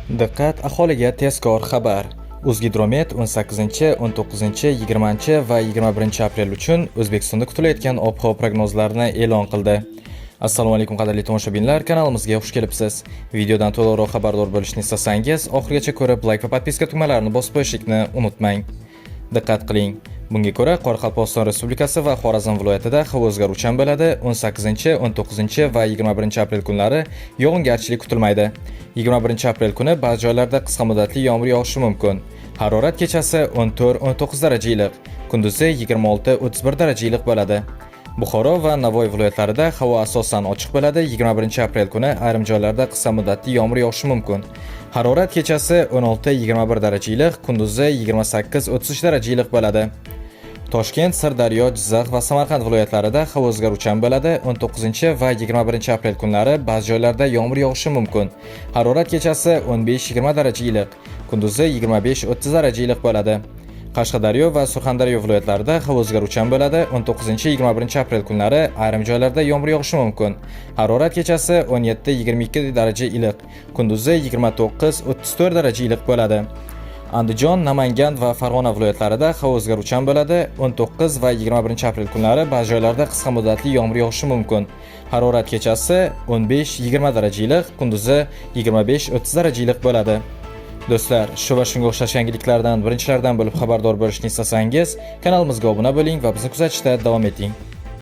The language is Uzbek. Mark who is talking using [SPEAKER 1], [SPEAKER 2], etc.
[SPEAKER 1] Diqqat, aholiga tezkor xabar. O'zgidromet 18, 19, 20 va 21 aprel uchun O'zbekistonda kutilayotgan ob-havo prognozlarini e'lon qildi. Assalomu alaykum qadrli tomoshabinlar, kanalimizga xush kelibsiz. Videodan to'liqroq xabardor bo'lishni istasangiz, oxirigacha ko'rib like va podpiska tugmalarini bosib qo'yishni unutmang. Diqqat qiling. Bunga ko'ra Qoraqalpog'iston Respublikasi va Xorazm viloyatida havo o'zgaruvchan bo'ladi. 18, 19 va 21 aprel kunlari yog'ingarchilik kutilmaydi. 21 aprel kuni ba'zi joylarda qisqa muddatli yomg'ir yog'ishi mumkin. Harorat kechasi 14-19 darajali iliq, kunduzi 26-31 darajali iliq bo'ladi. Buxoro va Navoiy viloyatlarida havo asosan ochiq bo'ladi. 21 aprel kuni ayrim joylarda qisqa muddatli yomg'ir yog'ishi mumkin. Harorat kechasi 16-21 darajali iliq, kunduzi 28-33 darajali iliq bo'ladi. Toshkent, Sirdaryo, Jizzax va Samarqand viloyatlarida havo o'zgaruvchan bo'ladi. 19 va 21 aprel kunlari ba'zi joylarda yomg'ir yog'ishi mumkin. Harorat kechasi 15-20 darajali iliq, kunduzi 25-30 darajali iliq bo'ladi. Qashqadaryo va Surxondaryo viloyatlarida havo o'zgaruvchan bo'ladi. 19-21 aprel kunlari ayrim joylarda yomg'ir yog'ishi mumkin. Harorat kechasi 17-22 daraja iliq, kunduzi 29-34 daraja iliq bo'ladi. Andijon, Namangan va Farg'ona viloyatlarida havo o'zgaruvchan bo'ladi. 19 va 21 aprel kunlari ba'zi joylarda qisqa muddatli yomg'ir yog'ishi mumkin. Harorat kechasi 15-20 daraja iliq, kunduzi 25-30 daraja iliq bo'ladi. Do'stlar, shu va shunga o'xshash yangiliklardan birinchilardan bo'lib xabardor bo'lishni istasangiz, kanalimizga obuna bo'ling va bizni kuzatishda davom eting.